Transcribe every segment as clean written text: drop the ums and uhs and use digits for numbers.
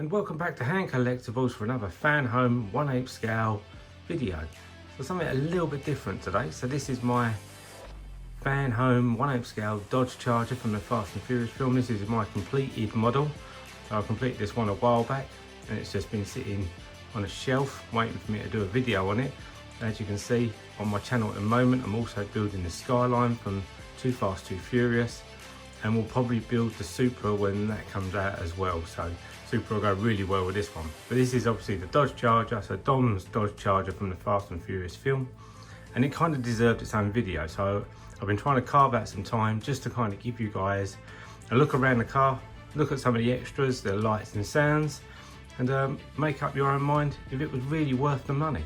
and welcome back to Hand Collectibles for another FANHOME 1/8 scale video. So something a little bit different today. So this is my FANHOME 1/8 scale Dodge Charger from the Fast and Furious film. This is my completed model. So I completed this one a while back and it's just been sitting on a shelf waiting for me to do a video on it. As you can see on my channel at the moment, I'm also building the Skyline from Too Fast Too Furious, and we'll probably build the Supra when that comes out as well. So Supra will go really well with this one. But this is obviously the Dodge Charger, so Dom's Dodge Charger from the Fast and Furious film, and it kind of deserved its own video. So I've been trying to carve out some time just to kind of give you guys a look around the car, look at some of the extras, the lights and sounds, and make up your own mind if it was really worth the money.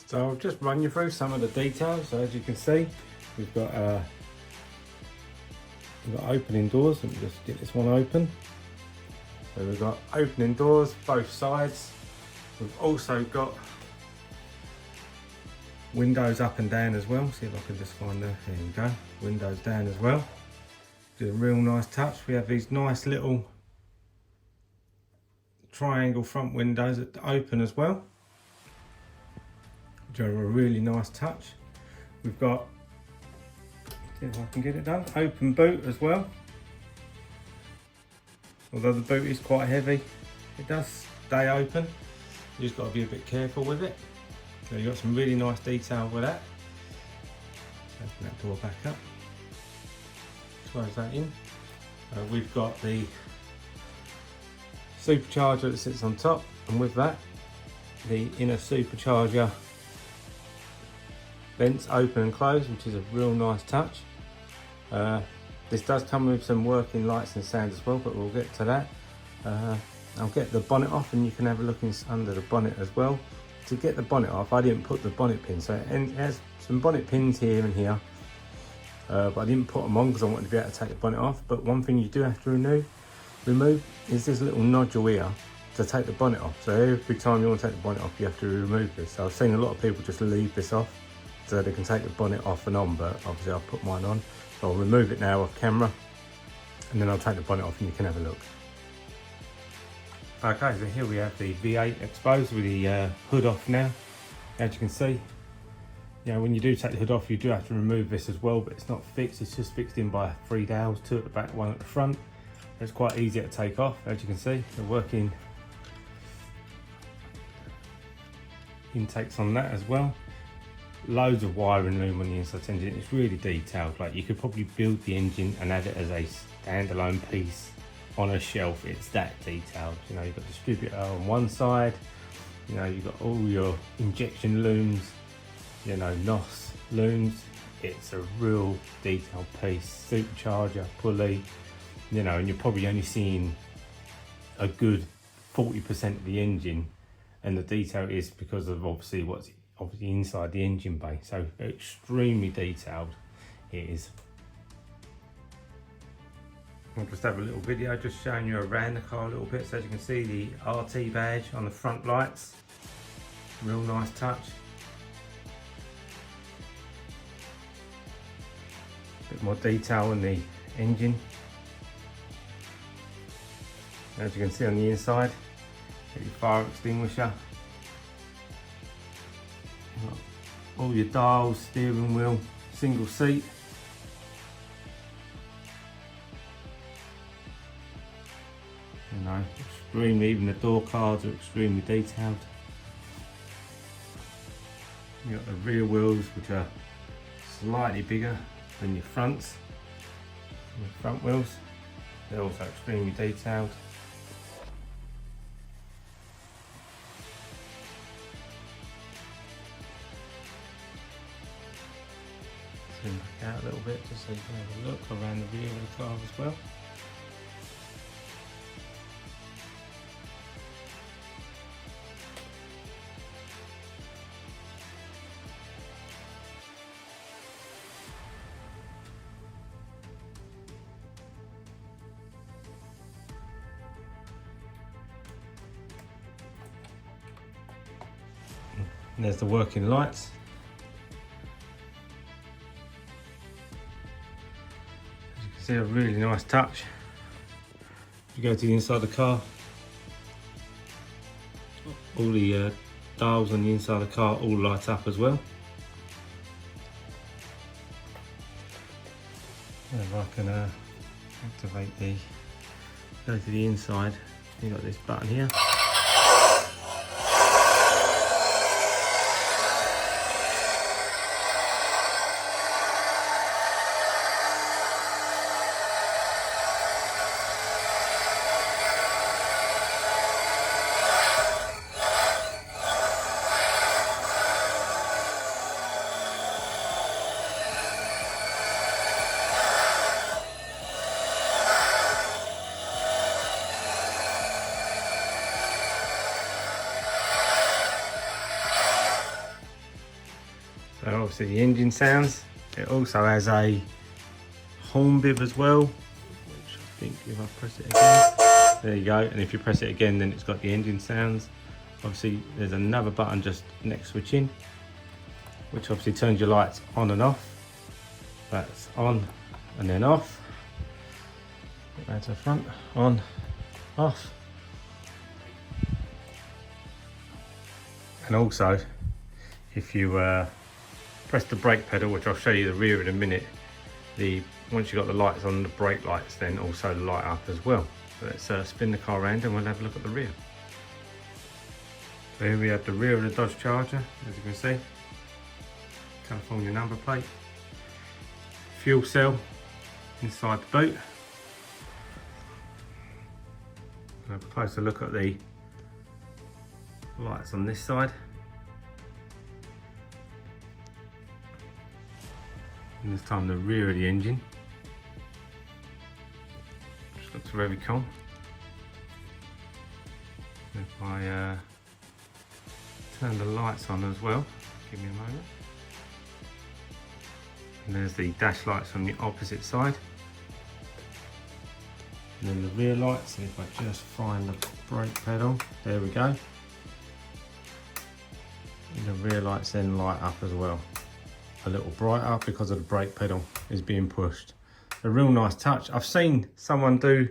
So I'll just run you through some of the details. So as you can see, we've got opening doors. Let me just get this one open. So we've got opening doors both sides. We've also got windows up and down as well. See if I can just find there. There you go. Windows down as well. Do a real nice touch. We have these nice little triangle front windows that open as well, which are a really nice touch. We've got, see if I can get it done, open boot as well. Although the boot is quite heavy, it does stay open. You just got to be a bit careful with it. So you've got some really nice detail with that. Open that door back up. Close that in. We've got the supercharger that sits on top, and with that, the inner supercharger vents open and close, which is a real nice touch. This does come with some working lights and sound as well, but we'll get to that. I'll get the bonnet off and you can have a look under the bonnet as well. To get the bonnet off, I didn't put the bonnet pin, so it has some bonnet pins here and here, but I didn't put them on because I wanted to be able to take the bonnet off. But one thing you do have to remove is this little nodule here to take the bonnet off. So every time you want to take the bonnet off, you have to remove this. So I've seen a lot of people just leave this off so they can take the bonnet off and on, but obviously I'll put mine on. So I'll remove it now off camera, and then I'll take the bonnet off and you can have a look. Okay, so here we have the V8 exposed with the hood off now. As you can see, when you do take the hood off, you do have to remove this as well, but it's not fixed, it's just fixed in by 3 dowels, 2 at the back, 1 at the front. It's quite easy to take off. As you can see, the working intakes on that as well. Loads of wiring loom on the inside engine. It's really detailed. Like, you could probably build the engine and have it as a standalone piece on a shelf. It's that detailed. You've got distributor on one side, you've got all your injection looms, NOS looms. It's a real detailed piece. Supercharger, pulley, and you're probably only seeing a good 40% of the engine, and the detail is because of obviously what's inside the engine bay. So extremely detailed it is. I'll just have a little video just showing you around the car a little bit. So as you can see, the RT badge on the front lights, real nice touch. A bit more detail in the engine. As you can see on the inside, your fire extinguisher, all your dials, steering wheel, single seat. Extremely, even the door cards are extremely detailed. You've got the rear wheels, which are slightly bigger than your fronts. Your front wheels, they're also extremely detailed. Zoom back out a little bit just so you can have a look around the rear of the car as well. And there's the working lights. As you can see, a really nice touch. If you go to the inside of the car, all the dials on the inside of the car all light up as well. If I can activate the, go to the inside, you've got this button here. So obviously the engine sounds. It also has a horn bib as well, which I think if I press it again, there you go. And if you press it again, then it's got the engine sounds. Obviously there's another button just next to the chin, which obviously turns your lights on and off. That's on and then off. Put that to the front, on, off. And also, if you press the brake pedal, which I'll show you the rear in a minute, once you've got the lights on, the brake lights then also light up as well. So let's spin the car around and we'll have a look at the rear. So here we have the rear of the Dodge Charger, as you can see. California number plate. Fuel cell inside the boot. Have a closer look at the lights on this side. And this time the rear of the engine. Just looks very calm. If I turn the lights on as well, give me a moment. And there's the dash lights on the opposite side. And then the rear lights, and if I just find the brake pedal, there we go. And the rear lights then light up as well. A little brighter because of the brake pedal is being pushed. A real nice touch. I've seen someone do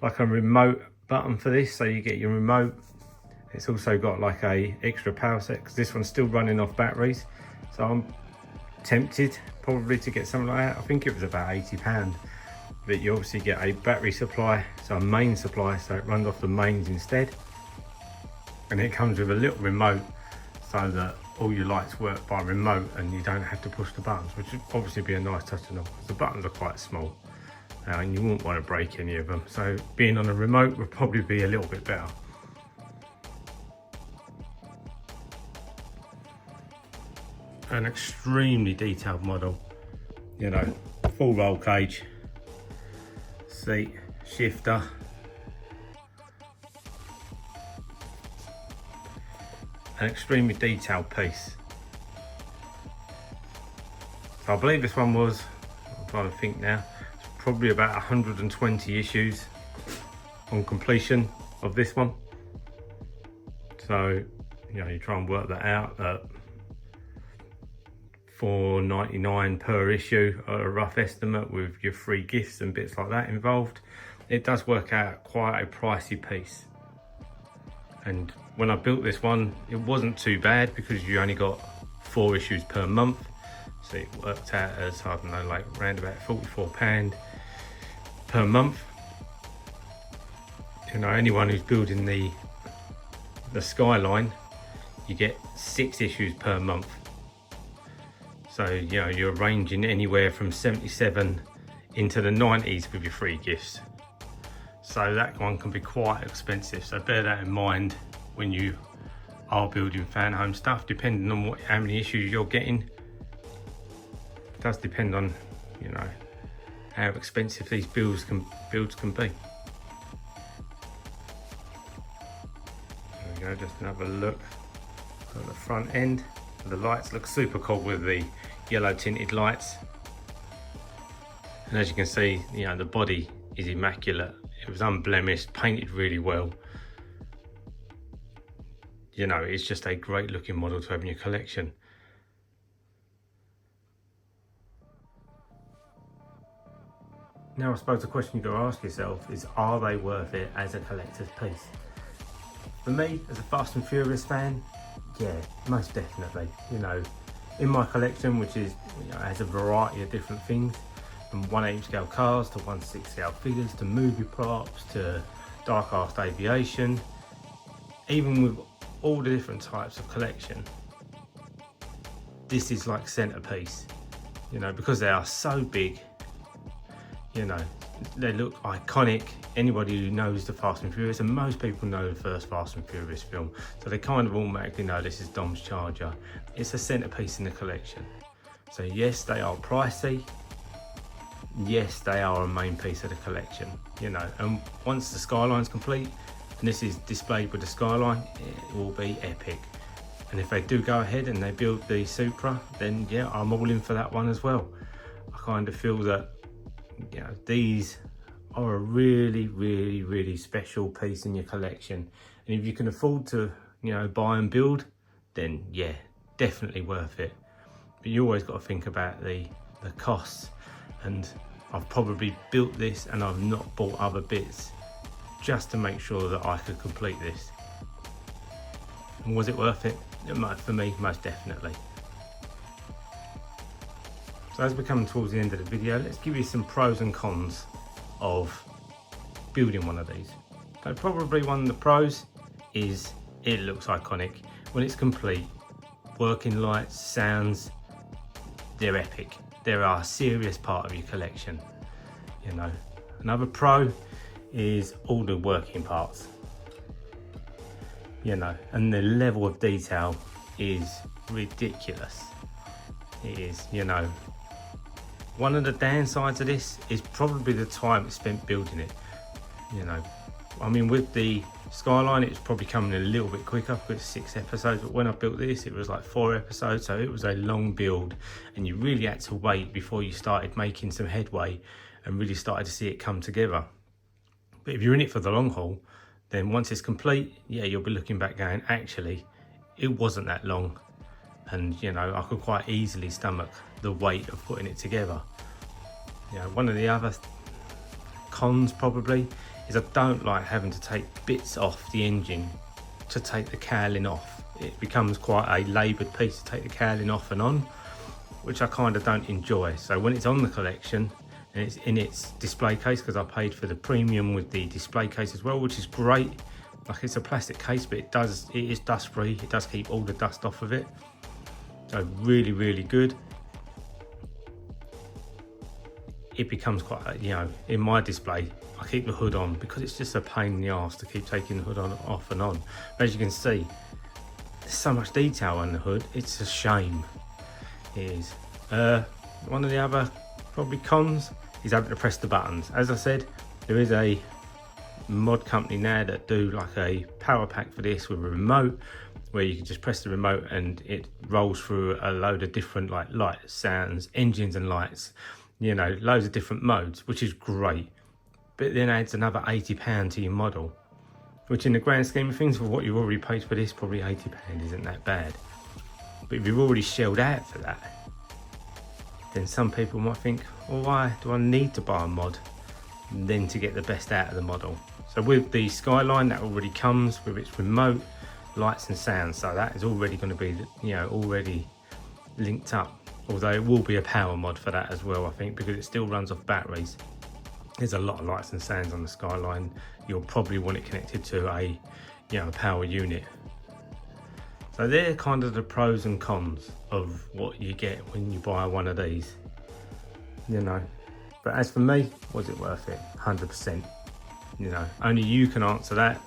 like a remote button for this, so you get your remote. It's also got like a extra power set because this one's still running off batteries. So I'm tempted probably to get something like that. I think it was about £80, but you obviously get a battery supply, so a main supply, so it runs off the mains instead. And it comes with a little remote so that all your lights work by remote and you don't have to push the buttons, which would obviously be a nice touch and all. The buttons are quite small and you wouldn't want to break any of them, so being on a remote would probably be a little bit better. An extremely detailed model, you know, full roll cage, seat, shifter, an extremely detailed piece. So I believe this one was, I'm trying to think now, it's probably about 120 issues on completion of this one. So, you know, you try and work that out at $4.99 per issue, a rough estimate with your free gifts and bits like that involved. It does work out quite a pricey piece. And when I built this one, it wasn't too bad because you only got 4 issues per month. So it worked out as, I don't know, like around about £44 per month. You know, anyone who's building the Skyline, you get 6 issues per month. So, you know, you're ranging anywhere from 77 into the 90s with your free gifts. So that one can be quite expensive. So bear that in mind when you are building FANHOME stuff, depending on how many issues you're getting. It does depend on, you know, how expensive these builds can be. There we go, just another look at the front end. The lights look super cool with the yellow tinted lights. And as you can see, you know, the body is immaculate. It was unblemished, painted really well. You know, it's just a great looking model to have in your collection. Now I suppose the question you've got to ask yourself is, are they worth it as a collector's piece? For me, as a Fast and Furious fan, yeah, most definitely. You know, in my collection, which is, you know, has a variety of different things, from 1/8 scale cars to 1/6 scale figures to movie props to dark arts aviation, even with all the different types of collection, this is like centerpiece. You know, because they are so big, you know, they look iconic. Anybody who knows the Fast and Furious, and most people know the first Fast and Furious film, so they kind of automatically know this is Dom's Charger. It's a centerpiece in the collection. So yes, they are pricey. Yes, they are a main piece of the collection, you know, and once the Skyline's complete, and this is displayed with the Skyline, it will be epic. And if they do go ahead and they build the Supra, then yeah, I'm all in for that one as well. I kind of feel that, you know, these are a really, really, really special piece in your collection. And if you can afford to, you know, buy and build, then yeah, definitely worth it. But you always got to think about the costs. And I've probably built this and I've not bought other bits just to make sure that I could complete this. And was it worth it? For me, most definitely. So as we're coming towards the end of the video, let's give you some pros and cons of building one of these. So probably one of the pros is it looks iconic. When it's complete, working lights, sounds, they're epic. They're a serious part of your collection, you know. Another pro is all the working parts, you know, and the level of detail is ridiculous. It is, you know. One of the downsides of this is probably the time it's spent building it, you know. I mean, with the Skyline, it's probably coming a little bit quicker because it's 6 episodes, but when I built this, it was like 4 episodes, so it was a long build, and you really had to wait before you started making some headway and really started to see it come together. But if you're in it for the long haul, then once it's complete, yeah, you'll be looking back going, actually, it wasn't that long. And, you know, I could quite easily stomach the weight of putting it together. You know, one of the other cons probably is I don't like having to take bits off the engine to take the cowling off. It becomes quite a laboured piece to take the cowling off and on, which I kind of don't enjoy. So when it's on the collection and it's in its display case, because I paid for the premium with the display case as well, which is great. Like, it's a plastic case, but it is dust free. It does keep all the dust off of it. So really, really good. It becomes quite, you know, in my display, I keep the hood on because it's just a pain in the arse to keep taking the hood on, off and on. But as you can see, there's so much detail on the hood, it's a shame. It is. One of the other probably cons is having to press the buttons. As I said, there is a mod company now that do like a power pack for this with a remote, where you can just press the remote and it rolls through a load of different like lights, sounds, engines and lights, you know, loads of different modes, which is great. But then adds another £80 to your model, which in the grand scheme of things, for what you've already paid for this, probably £80 isn't that bad. But if you've already shelled out for that, then some people might think, well, why do I need to buy a mod then to get the best out of the model? So with the Skyline, that already comes with its remote, lights and sound, so that is already going to be, you know, already linked up. Although it will be a power mod for that as well, I think, because it still runs off batteries. There's a lot of lights and sounds on the Skyline. You'll probably want it connected to a, you know, a power unit. So they're kind of the pros and cons of what you get when you buy one of these, you know. But as for me, was it worth it? 100%. You know, only you can answer that.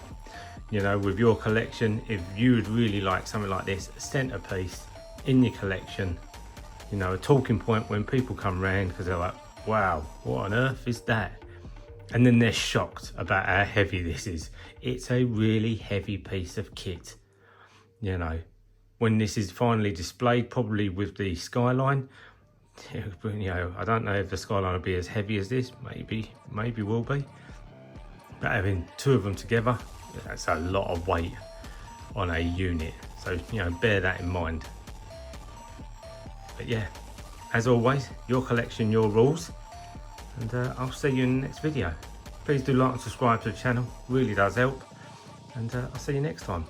You know, with your collection, if you would really like something like this, a centerpiece in your collection, you know, a talking point when people come round, because they're like, wow, what on earth is that? And then they're shocked about how heavy this is. It's a really heavy piece of kit. You know, when this is finally displayed, probably with the Skyline, you know, I don't know if the Skyline will be as heavy as this, maybe will be. But having two of them together, that's a lot of weight on a unit. So, you know, bear that in mind. But yeah, as always, your collection, your rules. and I'll see you in the next video. Please do like and subscribe to the channel, really does help, and I'll see you next time.